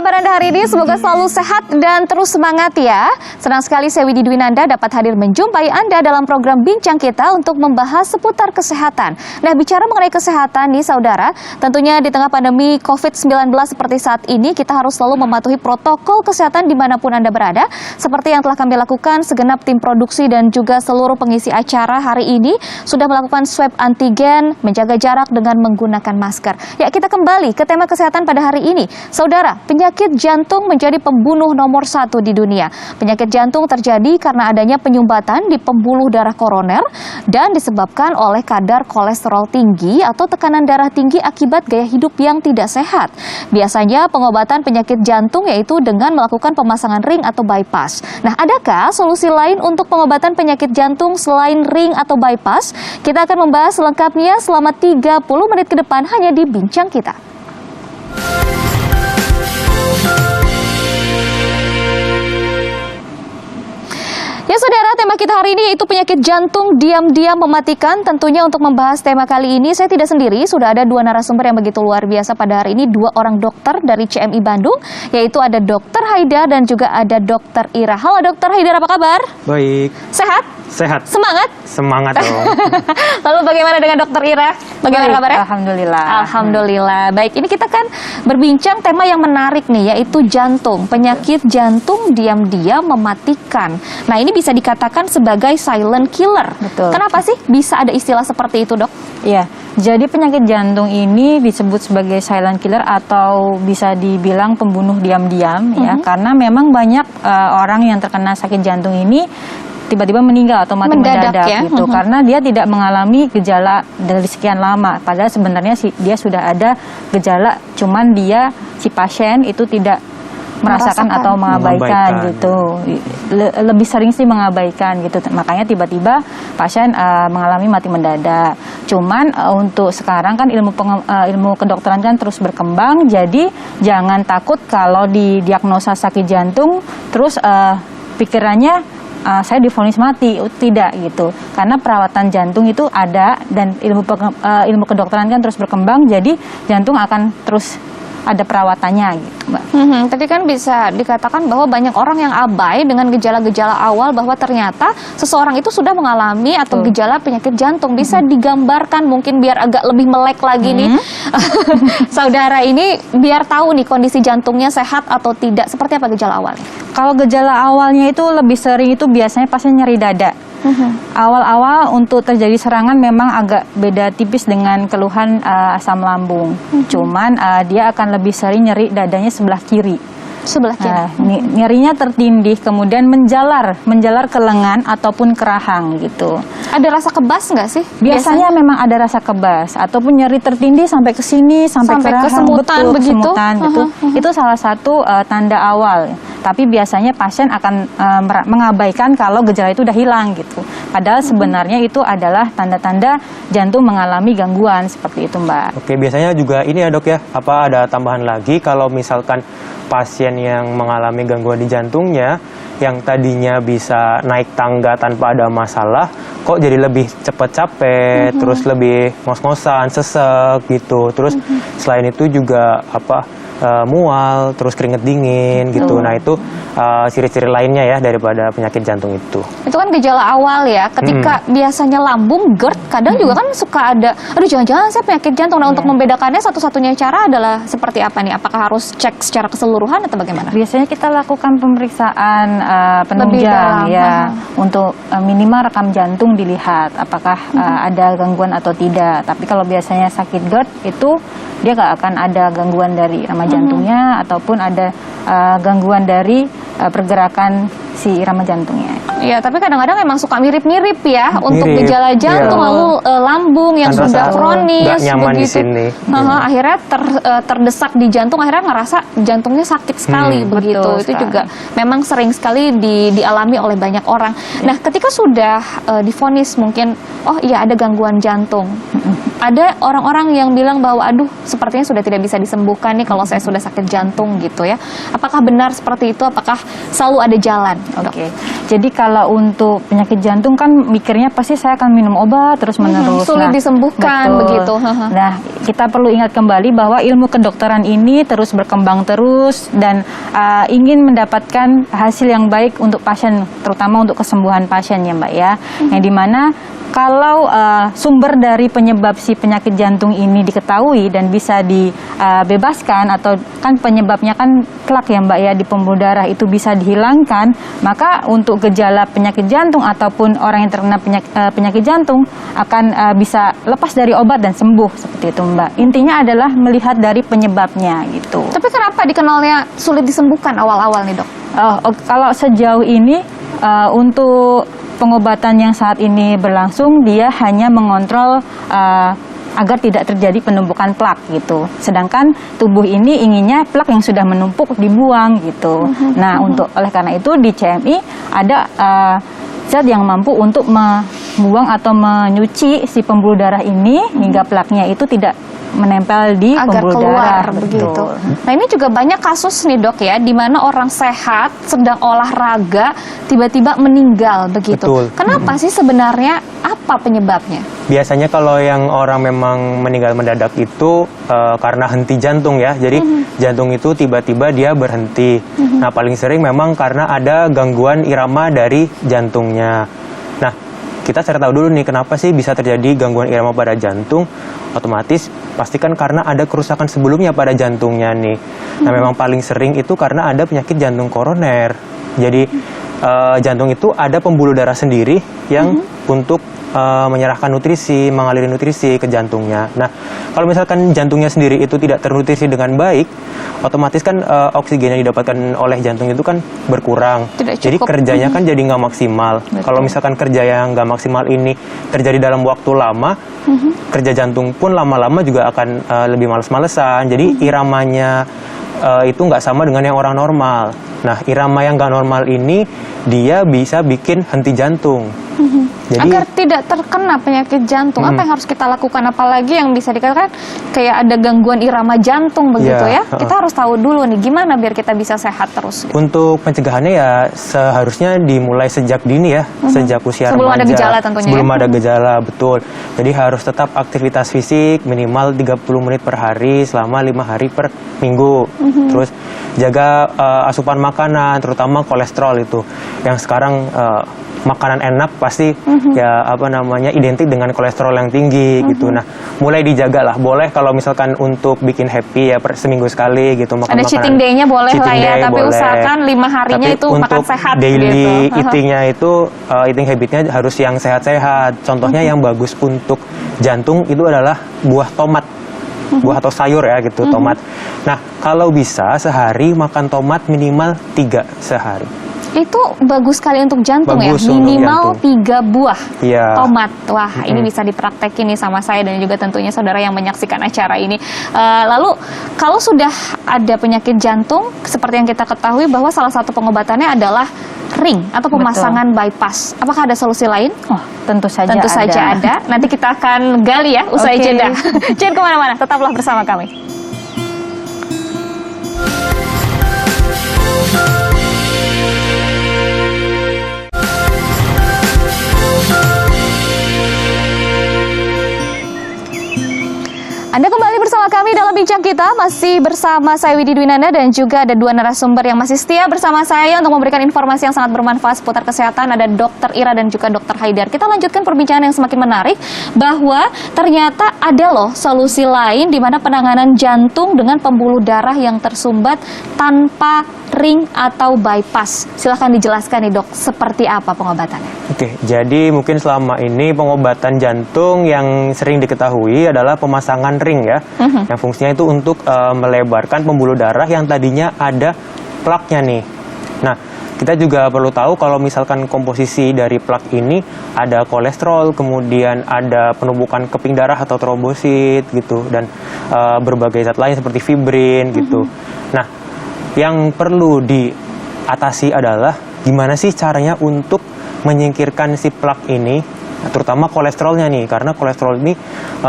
kabar Anda hari ini? Semoga selalu sehat dan terus semangat ya. Senang sekali saya Widi Dwinanda dapat hadir menjumpai Anda dalam program Bincang Kita untuk membahas seputar kesehatan. Nah, bicara mengenai kesehatan nih saudara, tentunya di tengah pandemi COVID-19 seperti saat ini, kita harus selalu mematuhi protokol kesehatan dimanapun Anda berada. Seperti yang telah kami lakukan, segenap tim produksi dan juga seluruh pengisi acara hari ini sudah melakukan swab antigen, menjaga jarak dengan menggunakan masker. Ya, kita kembali ke tema kesehatan pada hari ini. Saudara, penyakit jantung menjadi pembunuh nomor 1 di dunia. Penyakit jantung terjadi karena adanya penyumbatan di pembuluh darah koroner dan disebabkan oleh kadar kolesterol tinggi atau tekanan darah tinggi akibat gaya hidup yang tidak sehat. Biasanya pengobatan penyakit jantung yaitu dengan melakukan pemasangan ring atau bypass. Nah, adakah solusi lain untuk pengobatan penyakit jantung selain ring atau bypass? Kita akan membahas selengkapnya selama 30 menit ke depan hanya di Bincang Kita. Ya saudara, tema kita hari ini yaitu penyakit jantung diam-diam mematikan. Tentunya untuk membahas tema kali ini saya tidak sendiri, sudah ada dua narasumber yang begitu luar biasa pada hari ini, dua orang dokter dari CMI Bandung, yaitu ada Dr. Haidar dan juga ada Dr. Ira. Halo Dr. Haidar, apa kabar? Baik. Sehat? Sehat. Semangat? Semangat dong. Lalu bagaimana dengan Dr. Ira? Bagaimana Baik, kabarnya? Alhamdulillah. Alhamdulillah. Baik, ini kita kan berbincang tema yang menarik nih, yaitu jantung. Penyakit jantung diam-diam mematikan. Nah, ini bisa dikatakan sebagai silent killer. Betul. Kenapa sih bisa ada istilah seperti itu, Dok? Iya, jadi penyakit jantung ini disebut sebagai silent killer atau bisa dibilang pembunuh diam-diam ya, karena memang banyak orang yang terkena sakit jantung ini tiba-tiba meninggal atau mati mendadak ya? gitu, karena dia tidak mengalami gejala dari sekian lama. Padahal sebenarnya dia sudah ada gejala, cuman si pasien itu tidak merasakan atau mengabaikan gitu. Lebih sering sih mengabaikan gitu. Makanya tiba-tiba pasien mengalami mati mendadak. Cuman untuk sekarang kan ilmu kedokteran kan terus berkembang. Jadi jangan takut kalau didiagnosa sakit jantung terus pikirannya saya divonis mati. Tidak gitu. Karena perawatan jantung itu ada dan ilmu kedokteran kan terus berkembang. Jadi jantung akan terus ada perawatannya gitu, Mbak. Tadi kan bisa dikatakan bahwa banyak orang yang abai dengan gejala-gejala awal bahwa ternyata seseorang itu sudah mengalami atau gejala penyakit jantung. Bisa digambarkan mungkin biar agak lebih melek lagi nih. Saudara ini biar tahu nih kondisi jantungnya sehat atau tidak. Seperti apa gejala awalnya? Kalau gejala awalnya itu lebih sering itu biasanya pasien nyeri dada. Awal-awal untuk terjadi serangan memang agak beda tipis dengan keluhan asam lambung. Cuman dia akan lebih sering nyeri dadanya sebelah kiri. Sebelah kiri. Nyerinya tertindih, kemudian menjalar ke lengan ataupun ke rahang gitu. Ada rasa kebas nggak sih? Biasanya memang ada rasa kebas ataupun nyeri tertindih sampai ke sini, sampai ke rahang, kesemutan begitu. Kesemutan, gitu. Itu salah satu tanda awal. Tapi biasanya pasien akan mengabaikan kalau gejala itu udah hilang gitu. Padahal sebenarnya itu adalah tanda-tanda jantung mengalami gangguan seperti itu, Mbak. Oke, biasanya juga ini ya dok ya, ada tambahan lagi kalau misalkan pasien yang mengalami gangguan di jantungnya yang tadinya bisa naik tangga tanpa ada masalah, kok jadi lebih cepat capek, terus lebih ngos-ngosan, sesek gitu. Terus selain itu juga mual, terus keringet dingin gitu. Nah itu ciri-ciri lainnya ya daripada penyakit jantung itu. Itu kan gejala awal ya. Ketika biasanya lambung, GERD, kadang juga kan suka ada, aduh jangan-jangan saya penyakit jantung. Nah untuk membedakannya satu-satunya cara adalah seperti apa nih? Apakah harus cek secara keseluruhan atau bagaimana? Biasanya kita lakukan pemeriksaan penunjang ya, untuk minimal rekam jantung dilihat apakah ada gangguan atau tidak. Tapi kalau biasanya sakit GERD itu dia nggak akan ada gangguan dari irama jantungnya ataupun ada gangguan dari pergerakan si irama jantungnya. Iya, tapi kadang-kadang memang suka mirip-mirip ya untuk gejala jantung, lalu lambung yang kan sudah kronis begitu. Akhirnya terdesak di jantung, akhirnya ngerasa jantungnya sakit sekali begitu. Itu juga memang sering sekali dialami oleh banyak orang. Nah, ketika sudah divonis mungkin ada gangguan jantung. Ada orang-orang yang bilang bahwa aduh sepertinya sudah tidak bisa disembuhkan nih kalau saya sudah sakit jantung gitu ya. Apakah benar seperti itu? Apakah selalu ada jalan? Oke. Jadi kalau untuk penyakit jantung kan mikirnya pasti saya akan minum obat terus menerus. Sulit disembuhkan begitu. Nah, kita perlu ingat kembali bahwa ilmu kedokteran ini terus berkembang terus dan ingin mendapatkan hasil yang baik untuk pasien, terutama untuk kesembuhan pasien ya Mbak ya. Yang dimana kalau sumber dari penyebab si penyakit jantung ini diketahui dan bisa dibebaskan, atau kan penyebabnya kan plak ya Mbak ya di pembuluh darah, itu bisa dihilangkan, maka untuk gejala penyakit jantung ataupun orang yang terkena penyakit jantung akan bisa lepas dari obat dan sembuh, seperti itu Mbak. Intinya adalah melihat dari penyebabnya gitu. Tapi kenapa dikenalnya sulit disembuhkan awal-awal nih dok? Kalau sejauh ini untuk pengobatan yang saat ini berlangsung, dia hanya mengontrol agar tidak terjadi penumpukan plak gitu. Sedangkan tubuh ini inginnya plak yang sudah menumpuk dibuang gitu. Nah, oleh karena itu di CMI ada zat yang mampu untuk membuang atau menyuci si pembuluh darah ini hingga plaknya itu tidak menempel di agar pembuluh keluar darah begitu. Nah ini juga banyak kasus nih dok ya, di mana orang sehat sedang olahraga tiba-tiba meninggal begitu. Betul. Kenapa sih sebenarnya, apa penyebabnya? Biasanya kalau yang orang memang meninggal mendadak itu karena henti jantung ya. Jadi jantung itu tiba-tiba dia berhenti. Nah paling sering memang karena ada gangguan irama dari jantungnya. Nah kita cari tahu dulu nih kenapa sih bisa terjadi gangguan irama pada jantung. Otomatis pastikan karena ada kerusakan sebelumnya pada jantungnya nih. Nah memang paling sering itu karena ada penyakit jantung koroner. Jadi jantung itu ada pembuluh darah sendiri yang untuk menyerahkan nutrisi, mengaliri nutrisi ke jantungnya. Nah, kalau misalkan jantungnya sendiri itu tidak ternutrisi dengan baik, otomatis kan oksigen yang didapatkan oleh jantung itu kan berkurang. Jadi kerjanya kan jadi nggak maksimal. Kalau misalkan kerja yang nggak maksimal ini terjadi dalam waktu lama, kerja jantung pun lama-lama juga akan lebih males-malesan. Jadi iramanya itu nggak sama dengan yang orang normal. Nah, irama yang nggak normal ini dia bisa bikin henti jantung. Jadi, agar tidak terkena penyakit jantung, apa yang harus kita lakukan? Apalagi yang bisa dikatakan kayak ada gangguan irama jantung begitu ya. Kita harus tahu dulu nih gimana biar kita bisa sehat terus. Gitu. Untuk pencegahannya ya seharusnya dimulai sejak dini ya, sejak usia sebelum remaja. Ada gejala tentunya. Sebelum ada gejala, betul. Jadi harus tetap aktivitas fisik minimal 30 menit per hari selama 5 hari per minggu. Terus jaga asupan makanan, terutama kolesterol itu. Yang sekarang makanan enak pasti ya apa namanya identik dengan kolesterol yang tinggi gitu. Nah, mulai dijaga lah. Boleh kalau misalkan untuk bikin happy ya seminggu sekali gitu makan. Ada cheating day-nya boleh lah ya, tapi boleh. Usahakan 5 harinya tapi itu makan sehat daily gitu. eating-nya itu eating habit-nya harus yang sehat-sehat. Contohnya yang bagus untuk jantung itu adalah buah tomat. Buah atau sayur ya gitu, tomat. Nah, kalau bisa sehari makan tomat minimal 3 sehari. Itu bagus sekali untuk jantung bagus ya, minimal 3 buah tomat. Wah, ini bisa dipraktekin nih sama saya dan juga tentunya saudara yang menyaksikan acara ini. Lalu kalau sudah ada penyakit jantung, seperti yang kita ketahui bahwa salah satu pengobatannya adalah ring atau pemasangan bypass. Apakah ada solusi lain? Oh, tentu saja ada. Nanti kita akan gali ya usai jeda. Jangan kemana-mana, tetaplah bersama kami. Anda kembali bersama kami dalam bincang kita, masih bersama saya Widi Dwinanda dan juga ada 2 narasumber yang masih setia bersama saya untuk memberikan informasi yang sangat bermanfaat seputar kesehatan. Ada Dr. Ira dan juga Dr. Haidar. Kita lanjutkan perbincangan yang semakin menarik bahwa ternyata ada loh solusi lain di mana penanganan jantung dengan pembuluh darah yang tersumbat tanpa ring atau bypass. Silahkan dijelaskan nih dok, seperti apa pengobatannya? Oke, jadi mungkin selama ini pengobatan jantung yang sering diketahui adalah pemasangan ring ya, yang fungsinya itu untuk melebarkan pembuluh darah yang tadinya ada plaknya nih. Nah, kita juga perlu tahu kalau misalkan komposisi dari plak ini ada kolesterol, kemudian ada penumpukan keping darah atau trombosit gitu, dan berbagai zat lain seperti fibrin gitu. Nah, yang perlu diatasi adalah gimana sih caranya untuk menyingkirkan si plak ini, terutama kolesterolnya nih, karena kolesterol ini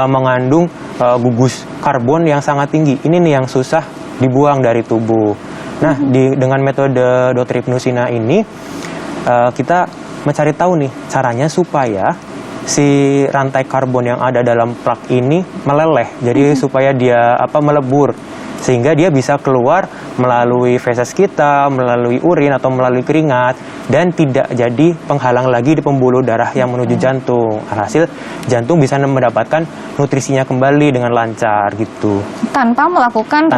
mengandung gugus karbon yang sangat tinggi. Ini nih yang susah dibuang dari tubuh. Nah, dengan metode dotripnusina ini kita mencari tahu nih caranya supaya si rantai karbon yang ada dalam plak ini meleleh. Jadi supaya dia melebur, sehingga dia bisa keluar melalui feses kita, melalui urin atau melalui keringat, dan tidak jadi penghalang lagi di pembuluh darah yang menuju jantung. Alhasil jantung bisa mendapatkan nutrisinya kembali dengan lancar gitu. Tanpa melakukan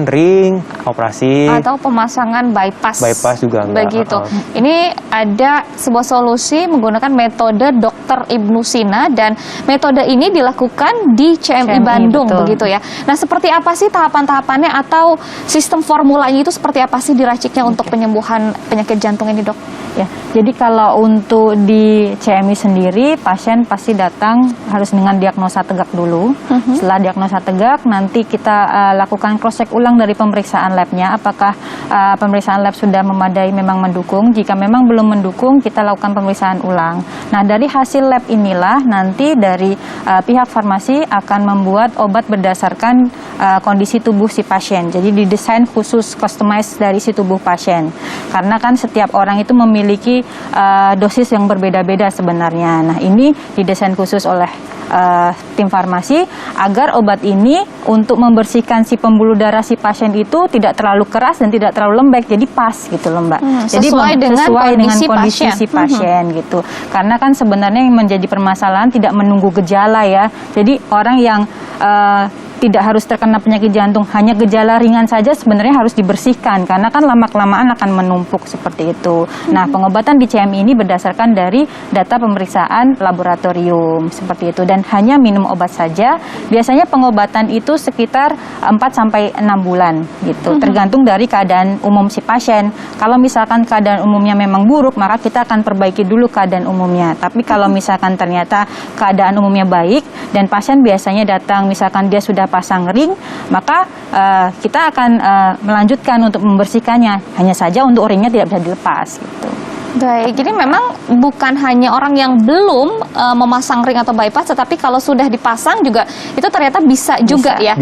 ring, operasi atau pemasangan bypass. Bypass juga enggak. Begitu. Ini ada sebuah solusi menggunakan metode Dr. Ibnu Sina, dan metode ini dilakukan di CMI Bandung, betul. begitu ya. Nah, seperti apa sih tahapan-tahapannya atau sistem formulanya itu seperti apa sih diraciknya untuk penyembuhan penyakit jantung ini, Dok? Ya, jadi kalau untuk di CMI sendiri, pasien pasti datang harus dengan diagnosa tegak dulu. Setelah diagnosa tegak, nanti kita lakukan cross check ulang dari pemeriksaan labnya. Apakah pemeriksaan lab sudah memadai, memang mendukung? Jika memang belum mendukung, kita lakukan pemeriksaan ulang. Nah, dari hasil lab inilah nanti dari pihak farmasi akan membuat obat berdasarkan kondisi tubuh si pasien. Jadi didesain khusus customize dari si tubuh pasien. Karena kan setiap orang itu memiliki dosis yang berbeda-beda sebenarnya. Nah, ini didesain khusus oleh tim farmasi agar obat ini untuk membersihkan si pembuluh darah si pasien itu tidak terlalu keras dan tidak terlalu lembek, jadi pas gitu loh, Mbak. Jadi sesuai dengan kondisi si pasien gitu. Karena kan sebenarnya yang menjadi permasalahan tidak menunggu gejala ya. Jadi orang yang tidak harus terkena penyakit jantung, hanya gejala ringan saja sebenarnya harus dibersihkan karena kan lama-kelamaan akan menumpuk seperti itu. Nah, pengobatan di CMI ini berdasarkan dari data pemeriksaan laboratorium seperti itu, dan hanya minum obat saja. Biasanya pengobatan itu sekitar 4-6 bulan gitu, tergantung dari keadaan umum si pasien. Kalau misalkan keadaan umumnya memang buruk, maka kita akan perbaiki dulu keadaan umumnya. Tapi kalau misalkan ternyata keadaan umumnya baik dan pasien biasanya datang misalkan dia sudah pasang ring, maka kita akan melanjutkan untuk membersihkannya. Hanya saja untuk ringnya tidak bisa dilepas gitu. Baik, jadi memang bukan hanya orang yang belum memasang ring atau bypass, tetapi kalau sudah dipasang juga itu ternyata bisa juga ya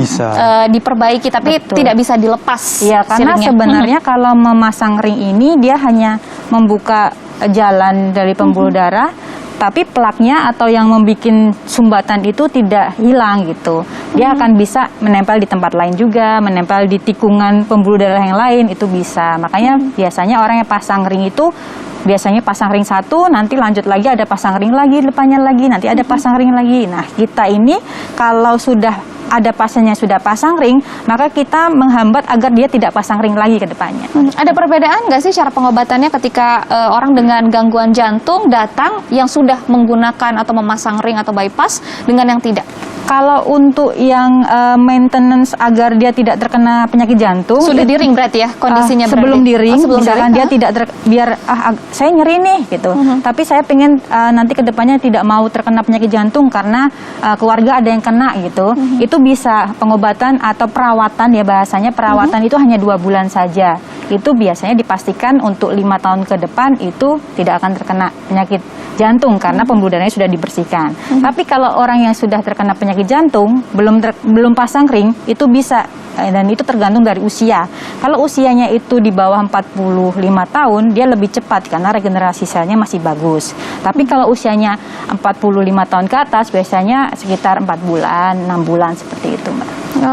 diperbaiki, tapi tidak bisa dilepas. Iya, karena sebenarnya kalau memasang ring ini dia hanya membuka jalan dari pembuluh darah, tapi plaknya atau yang membuat sumbatan itu tidak hilang gitu. Dia akan bisa menempel di tempat lain juga, menempel di tikungan pembuluh darah yang lain, itu bisa. Makanya biasanya orang yang pasang ring itu biasanya pasang ring satu, nanti lanjut lagi ada pasang ring lagi, depannya lagi, nanti ada pasang ring lagi. Nah, kita ini kalau sudah ada pasiennya sudah pasang ring, maka kita menghambat agar dia tidak pasang ring lagi ke depannya. Ada perbedaan nggak sih cara pengobatannya ketika orang dengan gangguan jantung datang yang sudah menggunakan atau memasang ring atau bypass dengan yang tidak? Kalau untuk yang maintenance agar dia tidak terkena penyakit jantung, sudah di ring berarti ya kondisinya sebelum berarti? di ring, sebelum misalkan dia tidak biar saya nyeri nih gitu, tapi saya pengen nanti ke depannya tidak mau terkena penyakit jantung karena keluarga ada yang kena gitu, itu bisa pengobatan atau perawatan ya, bahasanya perawatan itu hanya 2 bulan saja. Itu biasanya dipastikan untuk 5 tahun ke depan itu tidak akan terkena penyakit jantung karena pembuluh darahnya sudah dibersihkan. Tapi kalau orang yang sudah terkena penyakit jantung belum pasang ring, itu bisa, dan itu tergantung dari usia. Kalau usianya itu di bawah 45 tahun, dia lebih cepat karena regenerasi selnya masih bagus. Tapi kalau usianya 45 tahun ke atas, biasanya sekitar 4 bulan, 6 bulan seperti itu, Mbak.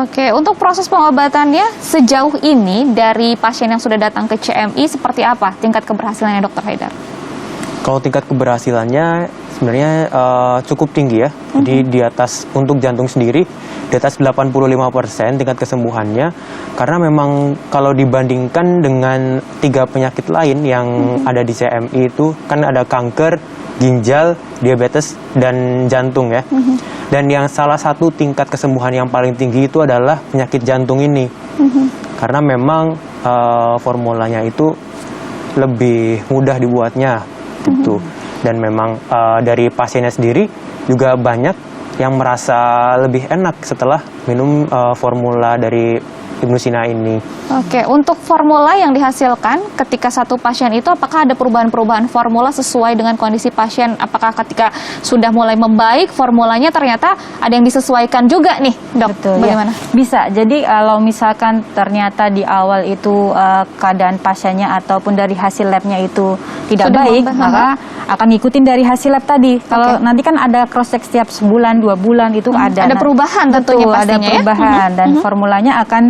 Oke, untuk proses pengobatannya sejauh ini dari pasien yang sudah datang ke CMI seperti apa tingkat keberhasilannya, Dr. Haidar? Kalau tingkat keberhasilannya sebenarnya cukup tinggi ya. Jadi di atas, untuk jantung sendiri di atas 85% tingkat kesembuhannya, karena memang kalau dibandingkan dengan 3 penyakit lain yang ada di CMI itu kan ada kanker, ginjal, diabetes, dan jantung ya. Dan yang salah satu tingkat kesembuhan yang paling tinggi itu adalah penyakit jantung ini. Karena memang formulanya itu lebih mudah dibuatnya gitu. Dan memang dari pasiennya sendiri juga banyak yang merasa lebih enak setelah minum formula dari Ibnu Sina ini. Oke, untuk formula yang dihasilkan ketika satu pasien itu, apakah ada perubahan-perubahan formula sesuai dengan kondisi pasien? Apakah ketika sudah mulai membaik, formulanya ternyata ada yang disesuaikan juga nih, Dok? Betul, Bagaimana? ya. Bisa. Jadi kalau misalkan ternyata di awal itu keadaan pasiennya ataupun dari hasil labnya itu tidak Sudah baik, membaik, maka akan ngikutin dari hasil lab tadi. Kalau nanti kan ada cross check setiap sebulan, 2 bulan itu ada. Ada perubahan tentunya Betul, pastinya ada perubahan dan formulanya akan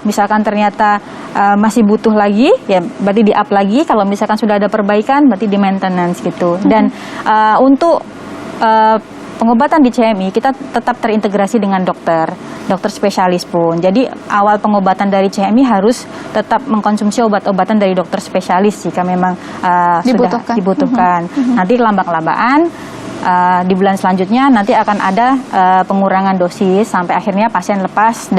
misalkan ternyata masih butuh lagi, ya berarti di up lagi. Kalau misalkan sudah ada perbaikan, berarti di maintenance gitu. Dan untuk pengobatan di CMI kita tetap terintegrasi dengan dokter spesialis pun. Jadi awal pengobatan dari CMI harus tetap mengkonsumsi obat-obatan dari dokter spesialis jika memang sudah dibutuhkan. Nanti lambak-lambaan di bulan selanjutnya nanti akan ada pengurangan dosis sampai akhirnya pasien lepas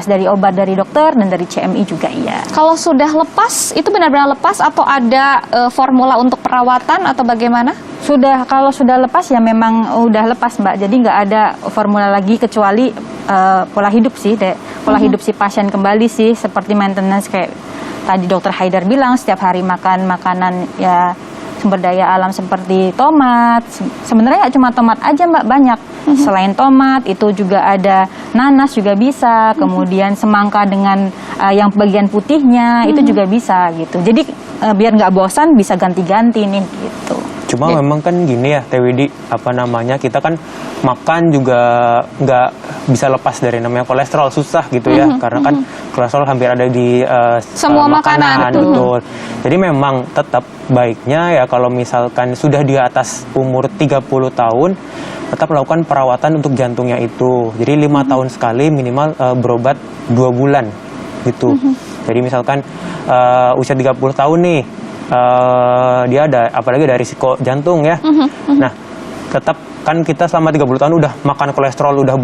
dari obat dari dokter dan dari CMI juga iya. Kalau sudah lepas, itu benar-benar lepas atau ada formula untuk perawatan atau bagaimana? Kalau sudah lepas ya memang udah lepas Mbak. Jadi nggak ada formula lagi kecuali pola hidup sih, pola hidup si pasien kembali sih seperti maintenance kayak tadi Dokter Haidar bilang setiap hari makan makanan ya sumber daya alam seperti tomat. Sebenarnya nggak cuma tomat aja Mbak, banyak. Selain tomat itu juga ada nanas juga bisa, kemudian semangka dengan yang bagian putihnya itu juga bisa gitu. Jadi biar nggak bosan bisa ganti-ganti nih gitu. Cuma memang kan gini ya Teh Widi, kita kan makan juga nggak bisa lepas dari namanya kolesterol, susah gitu ya, karena kan kolesterol hampir ada di semua makanan. Betul. Jadi memang tetap baiknya ya kalau misalkan sudah di atas umur 30 tahun tetap melakukan perawatan untuk jantungnya itu. Jadi 5 tahun sekali minimal berobat 2 bulan gitu. Jadi misalkan usia 30 tahun nih, dia apalagi ada risiko jantung ya. Nah, tetap kan kita selama 30 tahun udah makan kolesterol, udah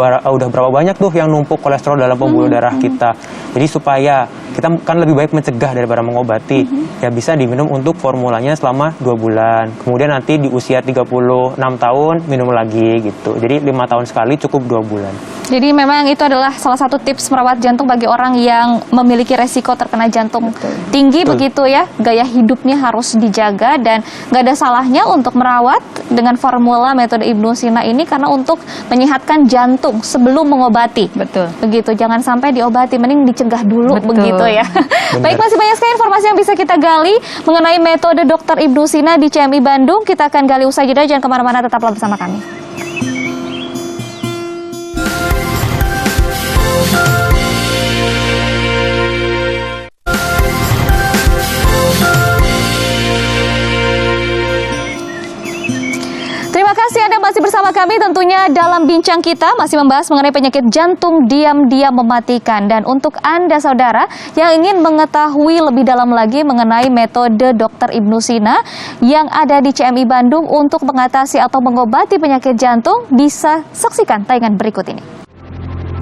berapa banyak tuh yang numpuk kolesterol dalam pembuluh darah kita. Jadi supaya kita kan lebih baik mencegah daripada mengobati, ya bisa diminum untuk formulanya selama 2 bulan. Kemudian nanti di usia 36 tahun minum lagi gitu. Jadi 5 tahun sekali cukup 2 bulan. Jadi memang itu adalah salah satu tips merawat jantung bagi orang yang memiliki resiko terkena jantung tinggi. Begitu ya. Gaya hidupnya harus dijaga dan nggak ada salahnya untuk merawat dengan formula metode Ibnu Sina ini karena untuk menyehatkan jantung sebelum mengobati. Betul. Begitu, jangan sampai diobati, mending dicegah dulu. Betul. Begitu ya. Baik, masih banyak sekali informasi yang bisa kita gali mengenai metode Dr. Ibnu Sina di CMI Bandung. Kita akan gali usai jeda, jangan kemana-mana, tetaplah bersama kami. Terima kasih Anda masih bersama kami tentunya dalam bincang kita masih membahas mengenai penyakit jantung diam-diam mematikan. Dan untuk Anda saudara yang ingin mengetahui lebih dalam lagi mengenai metode Dr. Ibnu Sina yang ada di CMI Bandung untuk mengatasi atau mengobati penyakit jantung, bisa saksikan tayangan berikut ini.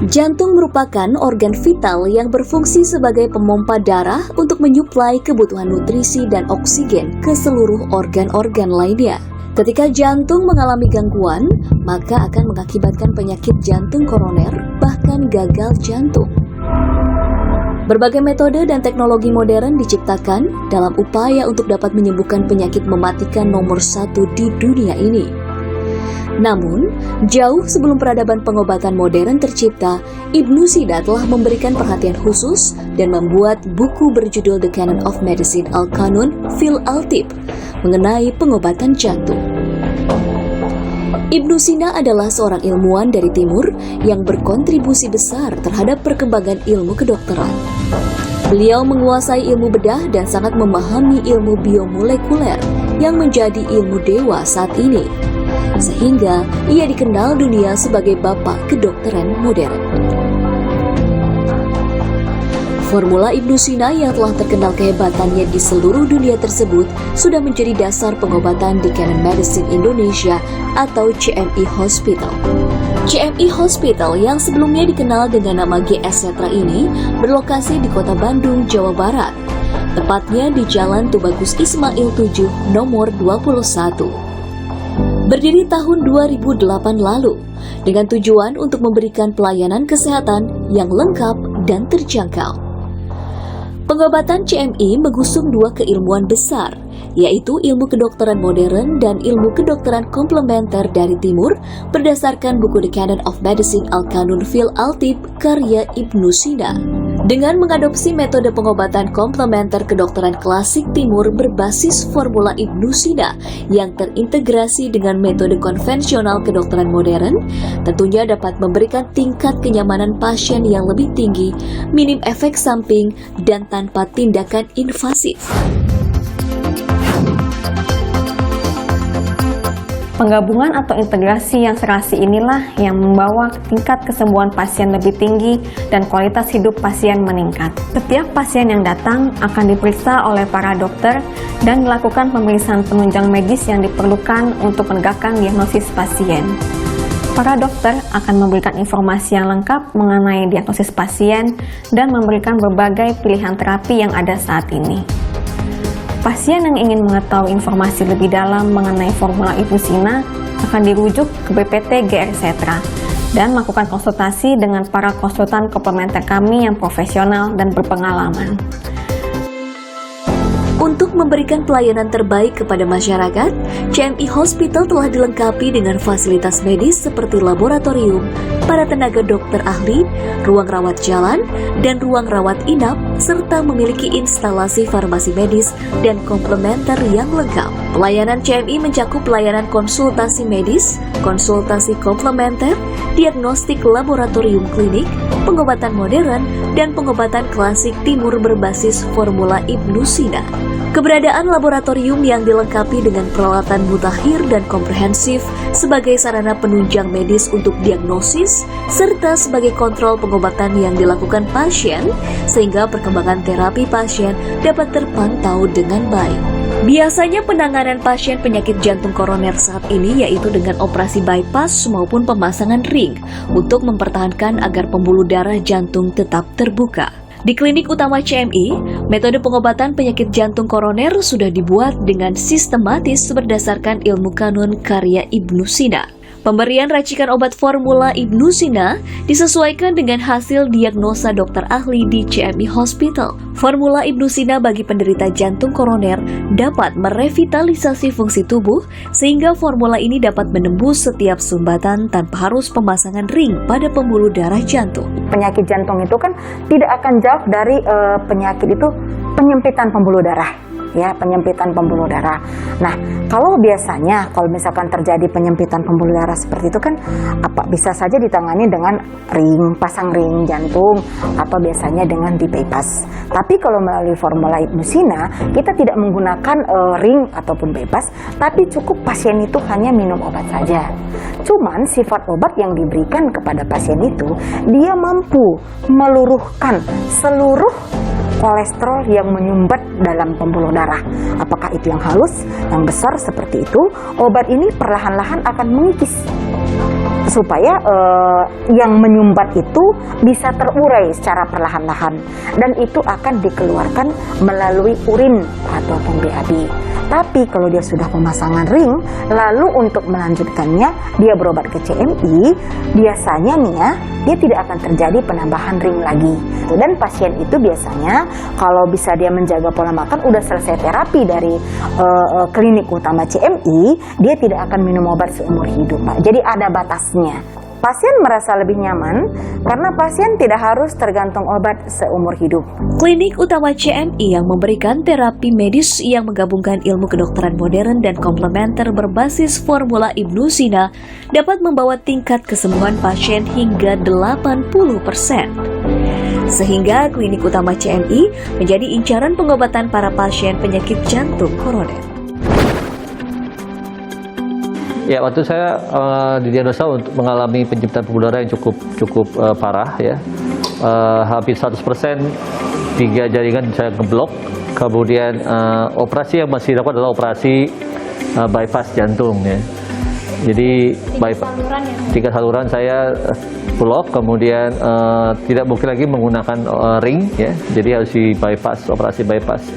Jantung merupakan organ vital yang berfungsi sebagai pemompa darah untuk menyuplai kebutuhan nutrisi dan oksigen ke seluruh organ-organ lainnya. Ketika jantung mengalami gangguan, maka akan mengakibatkan penyakit jantung koroner, bahkan gagal jantung. Berbagai metode dan teknologi modern diciptakan dalam upaya untuk dapat menyembuhkan penyakit mematikan nomor 1 di dunia ini. Namun, jauh sebelum peradaban pengobatan modern tercipta, Ibnu Sina telah memberikan perhatian khusus dan membuat buku berjudul The Canon of Medicine Al-Qanun fil Al-Tib mengenai pengobatan jantung. Ibnu Sina adalah seorang ilmuwan dari timur yang berkontribusi besar terhadap perkembangan ilmu kedokteran. Beliau menguasai ilmu bedah dan sangat memahami ilmu biomolekuler yang menjadi ilmu dewa saat ini, sehingga ia dikenal dunia sebagai bapak kedokteran modern. Formula Ibnu Sina yang telah terkenal kehebatannya di seluruh dunia tersebut sudah menjadi dasar pengobatan di Canon Medicine Indonesia atau CMI Hospital. CMI Hospital yang sebelumnya dikenal dengan nama GS Setra ini berlokasi di kota Bandung, Jawa Barat, tepatnya di Jalan Tubagus Ismail 7 nomor 21. Berdiri tahun 2008 lalu dengan tujuan untuk memberikan pelayanan kesehatan yang lengkap dan terjangkau. Pengobatan CMI mengusung dua keilmuan besar, yaitu ilmu kedokteran modern dan ilmu kedokteran komplementer dari timur berdasarkan buku The Canon of Medicine Al-Qanun fil Al-Tib karya Ibnu Sina. Dengan mengadopsi metode pengobatan komplementer kedokteran klasik timur berbasis formula Ibnu Sina yang terintegrasi dengan metode konvensional kedokteran modern, tentunya dapat memberikan tingkat kenyamanan pasien yang lebih tinggi, minim efek samping, dan tanpa tindakan invasif. Penggabungan atau integrasi yang serasi inilah yang membawa tingkat kesembuhan pasien lebih tinggi dan kualitas hidup pasien meningkat. Setiap pasien yang datang akan diperiksa oleh para dokter dan dilakukan pemeriksaan penunjang medis yang diperlukan untuk menegakkan diagnosis pasien. Para dokter akan memberikan informasi yang lengkap mengenai diagnosis pasien dan memberikan berbagai pilihan terapi yang ada saat ini. Pasien yang ingin mengetahui informasi lebih dalam mengenai formula Ibnu Sina akan dirujuk ke BPT GR Setra dan melakukan konsultasi dengan para konsultan komplementer kami yang profesional dan berpengalaman. Untuk memberikan pelayanan terbaik kepada masyarakat, CMI Hospital telah dilengkapi dengan fasilitas medis seperti laboratorium, para tenaga dokter ahli, ruang rawat jalan, dan ruang rawat inap, serta memiliki instalasi farmasi medis dan komplementer yang lengkap. Pelayanan CMI mencakup pelayanan konsultasi medis, konsultasi komplementer, diagnostik laboratorium klinik, pengobatan modern, dan pengobatan klasik timur berbasis formula Ibnu Sina. Keberadaan laboratorium yang dilengkapi dengan peralatan mutakhir dan komprehensif sebagai sarana penunjang medis untuk diagnosis, serta sebagai kontrol pengobatan yang dilakukan pasien, sehingga perkembangan terapi pasien dapat terpantau dengan baik. Biasanya penanganan pasien penyakit jantung koroner saat ini yaitu dengan operasi bypass maupun pemasangan ring untuk mempertahankan agar pembuluh darah jantung tetap terbuka. Di klinik utama CMI, metode pengobatan penyakit jantung koroner sudah dibuat dengan sistematis berdasarkan ilmu kanun karya Ibnu Sina. Pemberian racikan obat formula Ibnu Sina disesuaikan dengan hasil diagnosa dokter ahli di CMI Hospital. Formula Ibnu Sina bagi penderita jantung koroner dapat merevitalisasi fungsi tubuh sehingga formula ini dapat menembus setiap sumbatan tanpa harus pemasangan ring pada pembuluh darah jantung. Penyakit jantung itu kan tidak akan jauh dari penyakit itu penyempitan pembuluh darah. Ya, penyempitan pembuluh darah. Nah, kalau biasanya kalau misalkan terjadi penyempitan pembuluh darah seperti itu kan bisa saja ditangani dengan ring, pasang ring jantung atau biasanya dengan di bypass. Tapi kalau melalui formula Ibnu Sina, kita tidak menggunakan ring ataupun bypass, tapi cukup pasien itu hanya minum obat saja. Cuman sifat obat yang diberikan kepada pasien itu, dia mampu meluruhkan seluruh kolesterol yang menyumbat dalam pembuluh darah. Apakah itu yang halus, yang besar seperti itu, obat ini perlahan-lahan akan mengikis supaya yang menyumbat itu bisa terurai secara perlahan-lahan dan itu akan dikeluarkan melalui urin ataupun BAB. Tapi kalau dia sudah pemasangan ring, lalu untuk melanjutkannya dia berobat ke CMI, biasanya nih ya, dia tidak akan terjadi penambahan ring lagi. Dan pasien itu biasanya kalau bisa dia menjaga pola makan, udah selesai terapi dari klinik utama CMI, dia tidak akan minum obat seumur hidup, Pak. Jadi ada batasnya. Pasien merasa lebih nyaman karena pasien tidak harus tergantung obat seumur hidup. Klinik utama CMI yang memberikan terapi medis yang menggabungkan ilmu kedokteran modern dan komplementer berbasis formula Ibnu Sina dapat membawa tingkat kesembuhan pasien hingga 80%. Sehingga klinik utama CMI menjadi incaran pengobatan para pasien penyakit jantung koroner. Ya, waktu saya didiagnosa untuk mengalami penyempitan pembuluh darah yang cukup parah ya. Hampir 100% 3 jaringan saya ngeblok. Kemudian operasi yang masih dilakukan adalah operasi bypass jantung ya. Jadi bypass 3 saluran saya blok, kemudian tidak mungkin lagi menggunakan ring ya. Jadi harus di bypass, operasi bypass.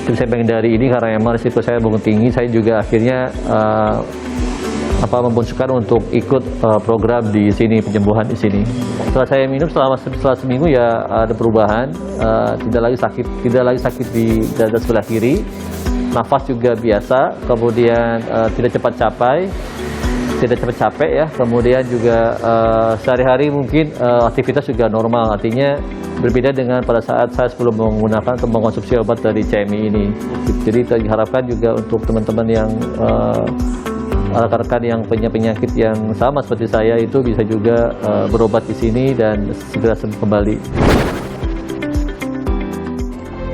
Jadi saya menghindari ini karena memang risiko saya bangun tinggi. Saya juga akhirnya membunsukan untuk ikut program di sini, penyembuhan di sini. Setelah saya minum setelah seminggu ya ada perubahan, tidak lagi sakit di dada sebelah kiri, nafas juga biasa, kemudian tidak cepat capek ya, kemudian juga sehari-hari mungkin aktivitas juga normal, artinya berbeda dengan pada saat saya sebelum menggunakan atau mengkonsumsi obat dari CMI ini. Jadi diharapkan juga untuk teman-teman yang rekan-rekan yang punya penyakit yang sama seperti saya itu bisa juga berobat di sini dan segera sembuh kembali.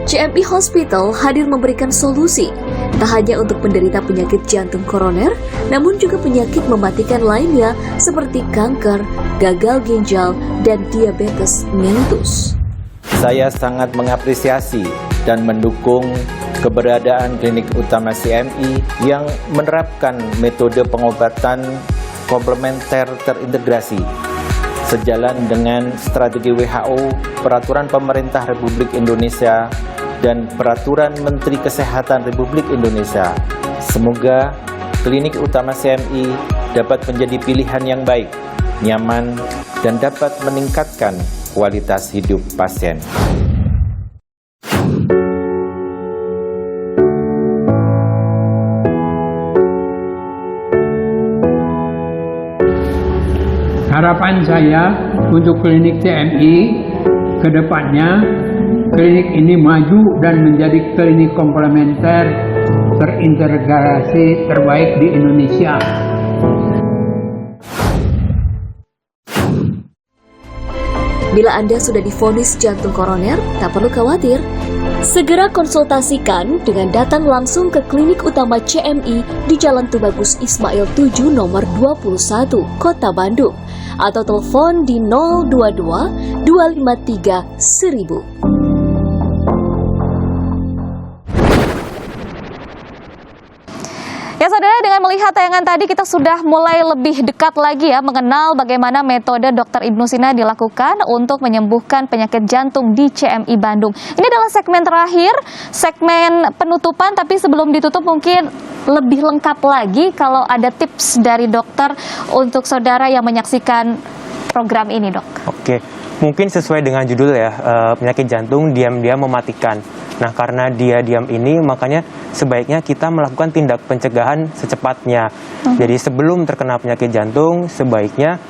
CMI Hospital hadir memberikan solusi, tak hanya untuk penderita penyakit jantung koroner, namun juga penyakit mematikan lainnya seperti kanker, gagal ginjal, dan diabetes mellitus. Saya sangat mengapresiasi dan mendukung keberadaan klinik utama CMI yang menerapkan metode pengobatan komplementer terintegrasi sejalan dengan strategi WHO, peraturan pemerintah Republik Indonesia, dan peraturan Menteri Kesehatan Republik Indonesia. Semoga klinik utama CMI dapat menjadi pilihan yang baik, nyaman, dan dapat meningkatkan kualitas hidup pasien. Harapan saya untuk klinik CMI ke depannya, klinik ini maju dan menjadi klinik komplementer terintegrasi terbaik di Indonesia. Bila Anda sudah divonis jantung koroner, tak perlu khawatir. Segera konsultasikan dengan datang langsung ke klinik utama CMI di Jalan Tubagus Ismail 7 nomor 21, Kota Bandung, atau telepon di 022 253 1000. Ya saudara, dengan melihat tayangan tadi kita sudah mulai lebih dekat lagi ya mengenal bagaimana metode Dr. Ibnu Sina dilakukan untuk menyembuhkan penyakit jantung di CMI Bandung. Ini adalah segmen terakhir, segmen penutupan, tapi sebelum ditutup mungkin lebih lengkap lagi kalau ada tips dari dokter untuk saudara yang menyaksikan program ini, Dok. Oke, Mungkin sesuai dengan judul ya, penyakit jantung diam-diam mematikan. Nah, karena dia diam ini, makanya sebaiknya kita melakukan tindak pencegahan secepatnya. Jadi sebelum terkena penyakit jantung, sebaiknya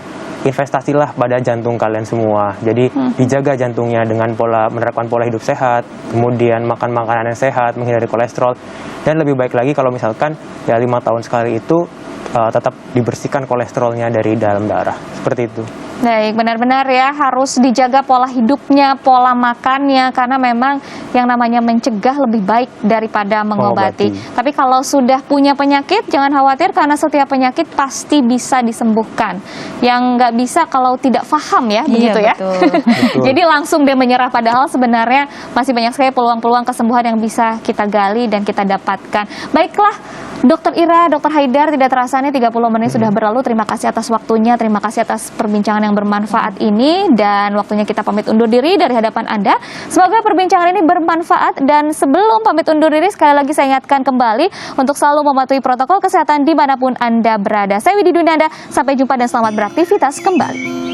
investasilah pada jantung kalian semua. Jadi dijaga jantungnya dengan menerapkan pola hidup sehat, kemudian makan makanan yang sehat, menghindari kolesterol, dan lebih baik lagi kalau misalkan ya 5 tahun sekali itu tetap dibersihkan kolesterolnya dari dalam darah. Seperti itu. Baik, benar-benar ya harus dijaga pola hidupnya, pola makannya, karena memang yang namanya mencegah lebih baik daripada mengobati. Tapi kalau sudah punya penyakit, jangan khawatir karena setiap penyakit pasti bisa disembuhkan. Yang nggak bisa kalau tidak paham ya, begitu ya. Betul. Jadi langsung dia menyerah, padahal sebenarnya masih banyak sekali peluang-peluang kesembuhan yang bisa kita gali dan kita dapatkan. Baiklah, Dr. Ira, Dr. Haidar, tidak terasa nih 30 menit sudah berlalu. Terima kasih atas waktunya, terima kasih atas perbincangan yang bermanfaat ini, dan waktunya kita pamit undur diri dari hadapan Anda. Semoga perbincangan ini bermanfaat, dan sebelum pamit undur diri sekali lagi saya ingatkan kembali untuk selalu mematuhi protokol kesehatan dimanapun Anda berada. Saya Widi Dwinanda, sampai jumpa dan selamat beraktivitas kembali.